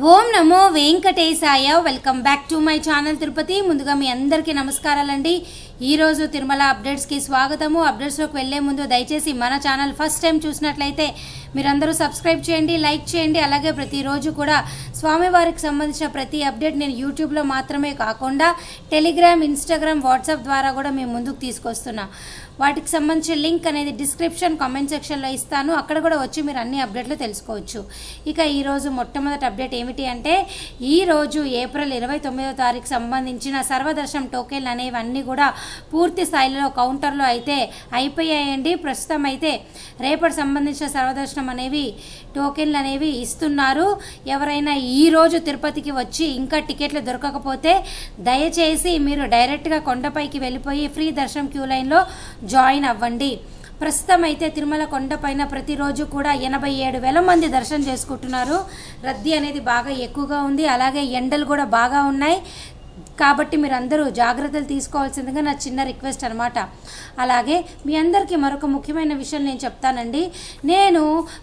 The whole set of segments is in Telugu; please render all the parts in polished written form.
Om Namo Venkatesaya. Welcome back to my channel Tirupati. ముందుగా మీ అందరికీ నమస్కారాలండి. ఈరోజు తిరుమల అప్డేట్స్కి స్వాగతము. అప్డేట్స్లోకి వెళ్లే ముందు దయచేసి మన ఛానల్ ఫస్ట్ టైం చూసినట్లయితే మీరందరూ సబ్స్క్రైబ్ చేయండి, లైక్ చేయండి. అలాగే ప్రతిరోజు కూడా స్వామివారికి సంబంధించిన ప్రతి అప్డేట్ నేను యూట్యూబ్లో మాత్రమే కాకుండా టెలిగ్రామ్, ఇన్స్టాగ్రామ్, వాట్సాప్ ద్వారా కూడా మేము ముందుకు తీసుకొస్తున్నా. వాటికి సంబంధించిన లింక్ అనేది డిస్క్రిప్షన్, కామెంట్ సెక్షన్లో ఇస్తాను. అక్కడ కూడా వచ్చి మీరు అన్ని అప్డేట్లు తెలుసుకోవచ్చు. ఇక ఈరోజు మొట్టమొదటి అప్డేట్ ఏమిటి అంటే, ఈరోజు ఏప్రిల్ 29వ తారీఖు సంబంధించిన సర్వదర్శనం టోకెన్లు అనేవన్నీ కూడా పూర్తి స్థాయిలో కౌంటర్లో అయితే అయిపోయాయండి. ప్రస్తుతం అయితే రేపటి సంబంధించిన సర్వదర్శనం అనేవి టోకెన్లు అనేవి ఇస్తున్నారు. ఎవరైనా ఈరోజు తిరుపతికి వచ్చి ఇంకా టికెట్లు దొరకకపోతే దయచేసి మీరు డైరెక్ట్గా కొండపైకి వెళ్ళిపోయి ఫ్రీ దర్శనం క్యూ లైన్లో జాయిన్ అవ్వండి. ప్రస్తుతం అయితే తిరుమల కొండపైన ప్రతిరోజు కూడా 87,000 మంది దర్శనం చేసుకుంటున్నారు. రద్దీ అనేది బాగా ఎక్కువగా ఉంది. అలాగే ఎండలు కూడా బాగా ఉన్నాయి. కాబట్టి మీరు అందరూ జాగ్రత్తలు తీసుకోవాల్సిందిగా నా చిన్న రిక్వెస్ట్ అనమాట. అలాగే మీ అందరికీ మరొక ముఖ్యమైన విషయం నేను చెప్తానండి. నేను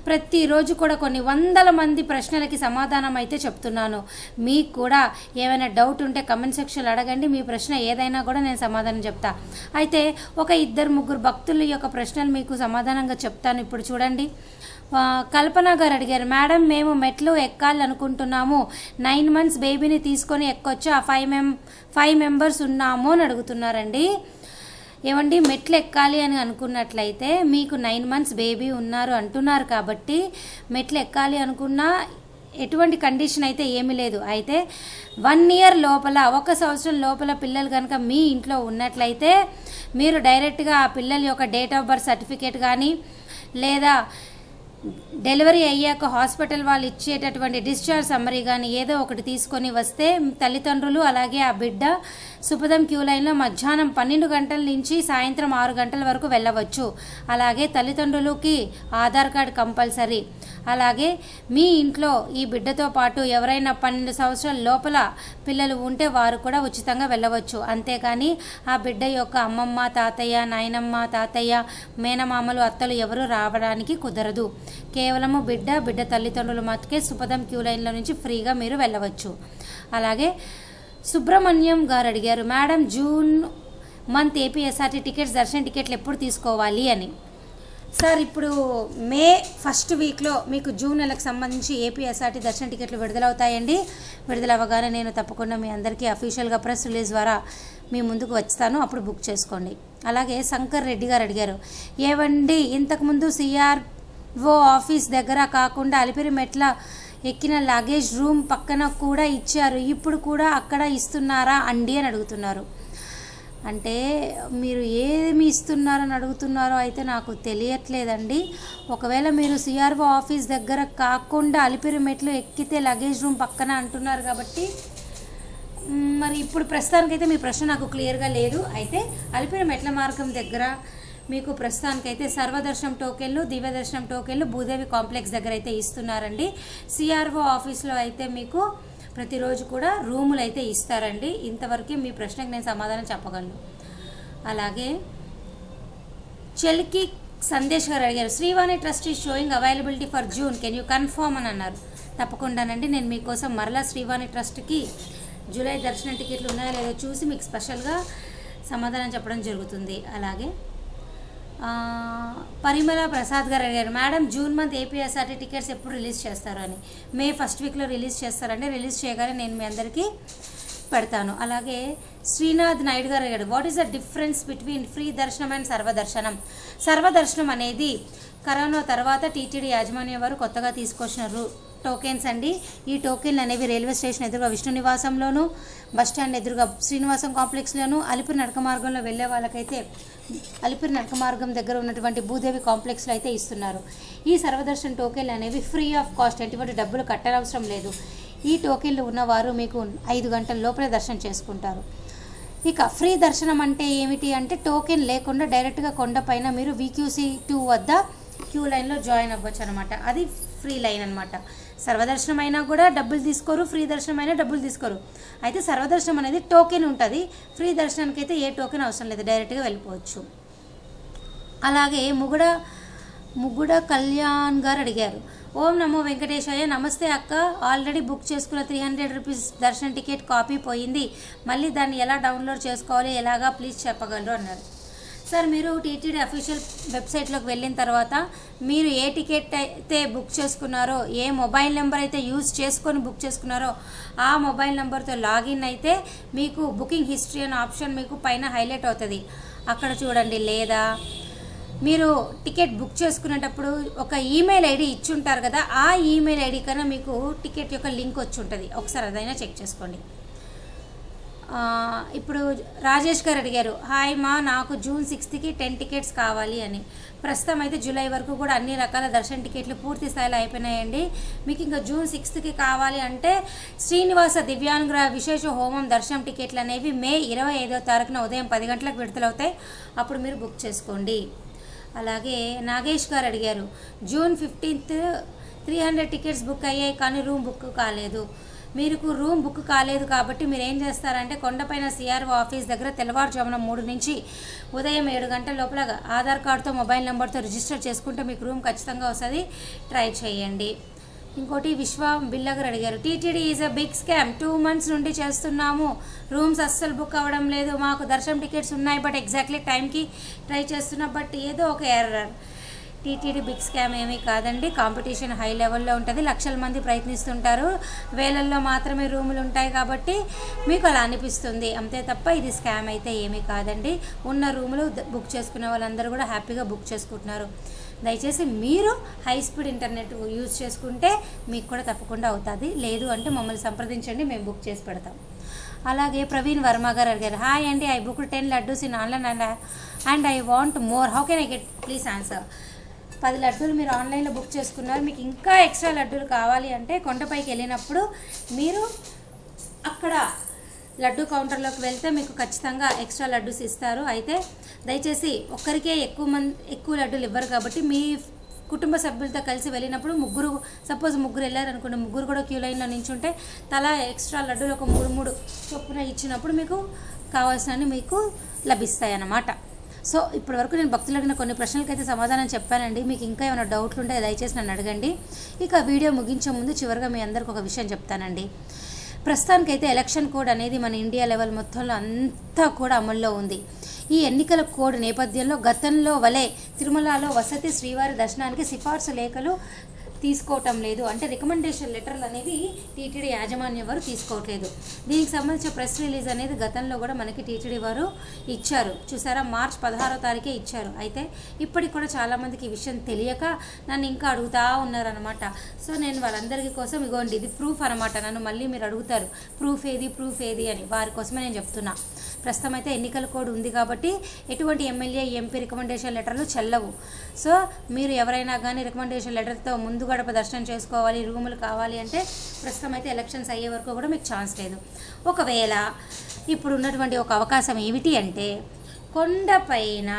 ప్రతిరోజు కూడా కొన్ని వందల మంది ప్రశ్నలకి సమాధానం అయితే చెప్తున్నాను. మీకు కూడా ఏమైనా డౌట్ ఉంటే కమెంట్ సెక్షన్లో అడగండి. మీ ప్రశ్న ఏదైనా కూడా నేను సమాధానం చెప్తా. అయితే ఒక 2-3 భక్తుల యొక్క ప్రశ్నలు మీకు సమాధానంగా చెప్తాను. ఇప్పుడు చూడండి. కల్పన గారు అడిగారు, మేడం మేము మెట్లు ఎక్కాలనుకుంటున్నాము, 9 months బేబీని తీసుకొని ఎక్కొచ్చు, ఆ 5 మెంబర్స్ ఉన్నాము అని అడుగుతున్నారండి. ఏమండి, మెట్లు ఎక్కాలి అని అనుకున్నట్లయితే మీకు 9 months బేబీ ఉన్నారు అంటున్నారు కాబట్టి మెట్లు ఎక్కాలి అనుకున్నా ఎటువంటి కండిషన్ అయితే ఏమీ లేదు. అయితే 1 year లోపల, 1 సంవత్సరం లోపల పిల్లలు కనుక మీ ఇంట్లో ఉన్నట్లయితే మీరు డైరెక్ట్గా ఆ పిల్లల యొక్క డేట్ ఆఫ్ బర్త్ సర్టిఫికేట్ కానీ లేదా డెలివరీ అయ్యాక హాస్పిటల్ వాళ్ళు ఇచ్చేటటువంటి డిశ్చార్జ్ సమ్మరీ కానీ ఏదో ఒకటి తీసుకొని వస్తే తల్లిదండ్రులు అలాగే ఆ బిడ్డ సుపదం క్యూ లైన్లో మధ్యాహ్నం 12 గంటల నుంచి సాయంత్రం 6 గంటల వరకు వెళ్ళవచ్చు. అలాగే తల్లిదండ్రులకి ఆధార్ కార్డ్ కంపల్సరీ. అలాగే మీ ఇంట్లో ఈ బిడ్డతో పాటు ఎవరైనా 12 సంవత్సరాల లోపల పిల్లలు ఉంటే వారు కూడా ఉచితంగా వెళ్ళవచ్చు. అంతేకాని ఆ బిడ్డ యొక్క అమ్మమ్మ, తాతయ్య, నాయనమ్మ, తాతయ్య, మేనమామలు, అత్తలు ఎవరు రావడానికి కుదరదు. కేవలము బిడ్డ తల్లిదండ్రులు మాత్రమే సుపదం క్యూ లైన్లో నుంచి ఫ్రీగా మీరు వెళ్ళవచ్చు. అలాగే సుబ్రహ్మణ్యం గారు అడిగారు, madam June month APSRT tickets, దర్శన టికెట్లు ఎప్పుడు తీసుకోవాలి అని. సార్, ఇప్పుడు మే 1st వీక్లో మీకు జూన్ నెలకు సంబంధించి ఏపీఎస్ఆర్టీ దర్శన టికెట్లు విడుదలవుతాయండి. విడుదలవ్వగానే నేను తప్పకుండా మీ అందరికీ అఫీషియల్గా ప్రెస్ రిలీజ్ ద్వారా మీ ముందుకు వస్తాను. అప్పుడు బుక్ చేసుకోండి. అలాగే శంకర్ రెడ్డి గారు అడిగారు, ఏవండి ఇంతకుముందు సిఆర్ఓ ఆఫీస్ దగ్గర కాకుండా అలిపిరి మెట్ల ఎక్కిన లగేజ్ రూమ్ పక్కన కూడా ఇచ్చారు, ఇప్పుడు కూడా అక్కడ ఇస్తున్నారా అండి అని అడుగుతున్నారు. అంటే మీరు ఏమి ఇస్తున్నారని అడుగుతున్నారో అయితే నాకు తెలియట్లేదండి. ఒకవేళ మీరు సిఆర్ఓ ఆఫీస్ దగ్గర కాకుండా అలిపిరి మెట్లు ఎక్కితే లగేజ్ రూమ్ పక్కన అంటున్నారు కాబట్టి మరి ఇప్పుడు ప్రస్తుతానికైతే మీ ప్రశ్న నాకు క్లియర్గా లేదు. అయితే అలిపిరి మెట్ల మార్గం దగ్గర మీకు ప్రస్తుతానికైతే సర్వదర్శనం టోకెన్లు, దివ్యదర్శనం టోకెన్లు భూదేవి కాంప్లెక్స్ దగ్గర అయితే ఇస్తున్నారండి. సిఆర్ఓ ఆఫీస్లో అయితే మీకు ప్రతిరోజు కూడా రూములు అయితే ఇస్తారండి. ఇంతవరకు మీ ప్రశ్నకు నేను సమాధానం చెప్పగలను. అలాగే చెల్కి సందేశ్ గారు అడిగారు, Srivani trust is sowing availability for June, can you confirm అని అన్నారు. తప్పకుండానండి, నేను మీకోసం మరలా శ్రీవాణి ట్రస్ట్కి జూలై దర్శనం టికెట్లు ఉన్నాయో లేదో చూసి మీకు స్పెషల్గా సమాధానం చెప్పడం జరుగుతుంది. అలాగే పరిమళ ప్రసాద్ గారు అడిగారు, madam June month APSRT tickets ఎప్పుడు రిలీజ్ చేస్తారు అని. మే 1st వీక్లో రిలీజ్ చేస్తారండి. రిలీజ్ చేయగానే నేను మీ అందరికీ పెడతాను. అలాగే శ్రీనాథ్ నాయుడు గారు అడిగారు, what is the difference between free దర్శనం అండ్ సర్వదర్శనం. సర్వదర్శనం అనేది కరోనా తర్వాత టీటీడీ యాజమాన్యం వారు కొత్తగా తీసుకొచ్చిన టోకెన్స్ అండి. ఈ టోకెన్లు అనేవి రైల్వే స్టేషన్ ఎదురుగా విష్ణు నివాసంలోను, బస్టాండ్ ఎదురుగా శ్రీనివాసం కాంప్లెక్స్లోను, అలిపిరి నడక మార్గంలో వెళ్ళే వాళ్ళకైతే అలిపిరి నడక మార్గం దగ్గర ఉన్నటువంటి భూదేవి కాంప్లెక్స్లో అయితే ఇస్తున్నారు. ఈ సర్వదర్శన్ టోకెన్లు అనేవి ఫ్రీ ఆఫ్ కాస్ట్, ఎటువంటి డబ్బులు కట్టనవసరం లేదు. ఈ టోకెన్లు ఉన్నవారు మీకు 5 గంటల లోపలే దర్శనం చేసుకుంటారు. ఇక ఫ్రీ దర్శనం అంటే ఏమిటి అంటే, టోకెన్ లేకుండా డైరెక్ట్గా కొండపైన మీరు VQC 2 వద్ద క్యూ లైన్లో జాయిన్ అవ్వచ్చు అనమాట. అది ఫ్రీ లైన్ అనమాట. సర్వదర్శనం అయినా కూడా డబ్బులు తీసుకోరు, ఫ్రీ దర్శనం అయినా డబ్బులు తీసుకోరు. అయితే సర్వదర్శనం అనేది టోకెన్ ఉంటుంది. ఫ్రీ దర్శనానికి అయితే ఏ టోకెన్ అవసరం లేదు, డైరెక్ట్గా వెళ్ళిపోవచ్చు. అలాగే ముగుడ కళ్యాణ్ గారు అడిగారు, ఓం నమో వెంకటేశాయ. నమస్తే అక్క, ఆల్రెడీ బుక్ చేసుకున్న 300 రూపీస్ దర్శన్ టికెట్ కాపీ పోయింది, మళ్ళీ దాన్ని ఎలా డౌన్లోడ్ చేసుకోవాలి, ఎలాగా ప్లీజ్ చెప్పగలరు అన్నారు. సార్, మీరు టీటీడీ అఫీషియల్ వెబ్సైట్లోకి వెళ్ళిన తర్వాత మీరు ఏ టికెట్ అయితే బుక్ చేసుకున్నారో, ఏ మొబైల్ నెంబర్ అయితే యూజ్ చేసుకొని బుక్ చేసుకున్నారో ఆ మొబైల్ నెంబర్తో లాగిన్ అయితే మీకు బుకింగ్ హిస్టరీ అనే ఆప్షన్ మీకు పైన హైలైట్ అవుతుంది. అక్కడ చూడండి. లేదా మీరు టికెట్ బుక్ చేసుకునేటప్పుడు ఒక ఈమెయిల్ ఐడి ఇచ్చుంటారు కదా, ఆ ఈమెయిల్ ఐడి కన్నా మీకు టికెట్ యొక్క లింక్ వచ్చి ఉంటుంది. ఒకసారి అదైనా చెక్ చేసుకోండి. ఇప్పుడు రాజేష్ గారు అడిగారు, హాయ్ మా, నాకు జూన్ 6కి 10 టికెట్స్ కావాలి అని. ప్రస్తుతం అయితే జూలై వరకు కూడా అన్ని రకాల దర్శన్ టికెట్లు పూర్తి స్థాయిలో అయిపోయినాయండి. మీకు ఇంకా జూన్ 6కి కావాలి అంటే శ్రీనివాస దివ్యాంగుల విశేష హోమం దర్శనం టికెట్లు అనేవి మే 25వ తారీఖున ఉదయం 10 గంటలకు విడుదలవుతాయి. అప్పుడు మీరు బుక్ చేసుకోండి. అలాగే నాగేష్ గారు అడిగారు, జూన్ 15th 300 టికెట్స్ బుక్ అయ్యాయి కానీ రూమ్ బుక్ కాలేదు. మీకు రూమ్ బుక్ కాలేదు కాబట్టి మీరు ఏం చేస్తారంటే కొండపైన సిఆర్ఓ ఆఫీస్ దగ్గర తెల్లవారుజామున 3 నుంచి ఉదయం 7 గంటల లోపల ఆధార్ కార్డుతో మొబైల్ నెంబర్తో రిజిస్టర్ చేసుకుంటే మీకు రూమ్ ఖచ్చితంగా వస్తుంది. ట్రై చేయండి. ఇంకోటి విశ్వ బిల్లగర్ అడిగారు, TTD is a big scam, 2 months నుండి చేస్తున్నాము, రూమ్స్ అస్సలు బుక్ అవ్వడం లేదు, మాకు దర్శనం టికెట్స్ ఉన్నాయి బట్ ఎగ్జాక్ట్లీ టైంకి ట్రై చేస్తున్నా బట్ ఏదో ఒక ఎర్రర్. టీటీడీ బిగ్ స్కామ్ ఏమీ కాదండి. కాంపిటీషన్ హై లెవెల్లో ఉంటుంది. లక్షల మంది ప్రయత్నిస్తుంటారు, వేలల్లో మాత్రమే రూములు ఉంటాయి కాబట్టి మీకు అలా అనిపిస్తుంది అంతే తప్ప ఇది స్కామ్ అయితే ఏమీ కాదండి. ఉన్న రూములు బుక్ చేసుకునే వాళ్ళందరూ కూడా హ్యాపీగా బుక్ చేసుకుంటున్నారు. దయచేసి మీరు హై స్పీడ్ ఇంటర్నెట్ యూజ్ చేసుకుంటే మీకు కూడా తప్పకుండా అవుతుంది. లేదు అంటే మమ్మల్ని సంప్రదించండి, మేము బుక్ చేసి పెడతాం. అలాగే ప్రవీణ్ వర్మ గారు అడిగారు, హాయ్ అండి, I book 10 laddus in online and I want more, how can I get, please answer. 10 లడ్డూలు మీరు ఆన్లైన్లో బుక్ చేసుకున్నారు, మీకు ఇంకా ఎక్స్ట్రా లడ్డూలు కావాలి అంటే కొండపైకి వెళ్ళినప్పుడు మీరు అక్కడ లడ్డూ కౌంటర్లోకి వెళ్తే మీకు ఖచ్చితంగా ఎక్స్ట్రా లడ్డూస్ ఇస్తారు. అయితే దయచేసి ఒక్కరికే ఎక్కువ లడ్డూలు ఇవ్వరు కాబట్టి మీ కుటుంబ సభ్యులతో కలిసి వెళ్ళినప్పుడు సపోజ్ ముగ్గురు వెళ్ళారనుకోండి, ముగ్గురు కూడా క్యూ లైన్లో నించుంటే తలా ఎక్స్ట్రా లడ్డూలు ఒక 3 చొప్పున ఇచ్చినప్పుడు మీకు కావాల్సినవి మీకు లభిస్తాయి అన్నమాట. సో ఇప్పటి వరకు నేను భక్తులు అడిగిన కొన్ని ప్రశ్నలకైతే సమాధానం చెప్పానండి. మీకు ఇంకా ఏమైనా డౌట్లు ఉంటే దయచేసి నన్ను అడగండి. ఇక వీడియో ముగించే ముందు చివరిగా మీ అందరికి ఒక విషయం చెప్తానండి. ప్రస్తుతానికైతే ఎలక్షన్ కోడ్ అనేది మన ఇండియా లెవెల్ మొత్తంలో అంతా కూడా అమల్లో ఉంది. ఈ ఎన్నికల కోడ్ నేపథ్యంలో గతంలో వలె తిరుమలలో వసతి శ్రీవారి దర్శనానికి సిఫార్సు లేఖలు తీసుకోవటం లేదు. అంటే రికమెండేషన్ లెటర్లు అనేవి టీటీడీ యాజమాన్యం వారు తీసుకోవట్లేదు. దీనికి సంబంధించిన ప్రెస్ రిలీజ్ అనేది గతంలో కూడా మనకి టీటీడీ వారు ఇచ్చారు. చూసారా, మార్చి 16వ తారీఖే ఇచ్చారు. అయితే ఇప్పటికి కూడా చాలామందికి ఈ విషయం తెలియక నన్ను ఇంకా అడుగుతూ ఉన్నారనమాట. సో నేను వాళ్ళందరికీ కోసం ఇగోండి, ఇది ప్రూఫ్ అనమాట. నన్ను మళ్ళీ మీరు అడుగుతారు ప్రూఫ్ ఏది అని, వారి కోసమే నేను చెప్తున్నా. ప్రస్తుతం అయితే ఎన్నికల కోడ్ ఉంది కాబట్టి ఎటువంటి ఎమ్మెల్యే ఎంపీ రికమెండేషన్ లెటర్లు చెల్లవు. సో మీరు ఎవరైనా కానీ రికమెండేషన్ లెటర్తో ముందు గడప దర్శనం చేసుకోవాలి, రూములు కావాలి అంటే ప్రస్తుతం అయితే ఎలక్షన్స్ అయ్యే వరకు కూడా మీకు ఛాన్స్ లేదు. ఒకవేళ ఇప్పుడు ఉన్నటువంటి ఒక అవకాశం ఏమిటి అంటే కొండపైన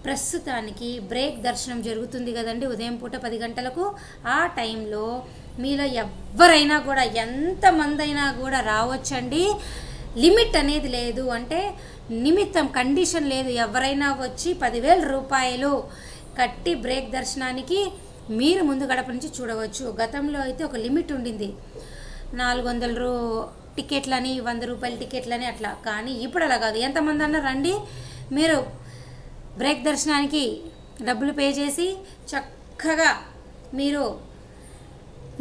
ప్రస్తుతానికి బ్రేక్ దర్శనం జరుగుతుంది కదండి, ఉదయం పూట 10 గంటలకు. ఆ టైంలో మీలో ఎవరైనా కూడా ఎంతమంది అయినా కూడా రావచ్చండి. లిమిట్ అనేది లేదు, అంటే నిమిత్తం కండిషన్ లేదు. ఎవరైనా వచ్చి 10,000 రూపాయలు కట్టి బ్రేక్ దర్శనానికి మీరు ముందు గడప నుంచి చూడవచ్చు. గతంలో అయితే ఒక లిమిట్ ఉండింది, 400 టికెట్లని, 100 రూపాయల టికెట్లని అట్లా. కానీ ఇప్పుడు అలా కాదు, ఎంతమంది అన్నా రండి, మీరు బ్రేక్ దర్శనానికి డబ్బులు పే చేసి చక్కగా మీరు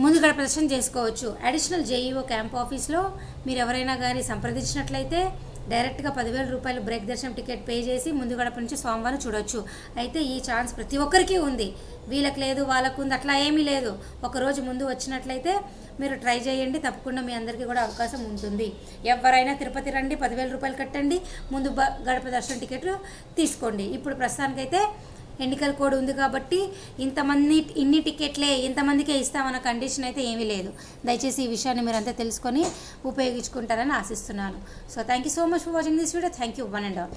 ముందు గడప దర్శనం చేసుకోవచ్చు. అడిషనల్ జేఈఓ క్యాంప్ ఆఫీస్లో మీరు ఎవరైనా కానీ సంప్రదించినట్లయితే డైరెక్ట్గా 10,000 రూపాయలు బ్రేక్ దర్శనం టికెట్ పే చేసి ముందు గడప నుంచి స్వామివారిని చూడవచ్చు. అయితే ఈ ఛాన్స్ ప్రతి ఒక్కరికి ఉంది, వీళ్ళకి లేదు వాళ్ళకు ఉంది అట్లా ఏమీ లేదు. ఒకరోజు ముందు వచ్చినట్లయితే మీరు ట్రై చేయండి, తప్పకుండా మీ అందరికీ కూడా అవకాశం ఉంటుంది. ఎవరైనా తిరుపతి రండి, 10,000 రూపాయలు కట్టండి, ముందు గడప దర్శనం టికెట్లు తీసుకోండి. ఇప్పుడు ప్రస్తుతానికైతే ఎన్నికల కోడ్ ఉంది కాబట్టి ఇన్ని టికెట్లే ఇంతమందికే ఇస్తామన్న కండిషన్ అయితే ఏమీ లేదు. దయచేసి ఈ విషయాన్ని మీరు అంతా తెలుసుకొని ఉపయోగించుకుంటారని ఆశిస్తున్నాను. So thank you so much for watching this video. Thank you one and all.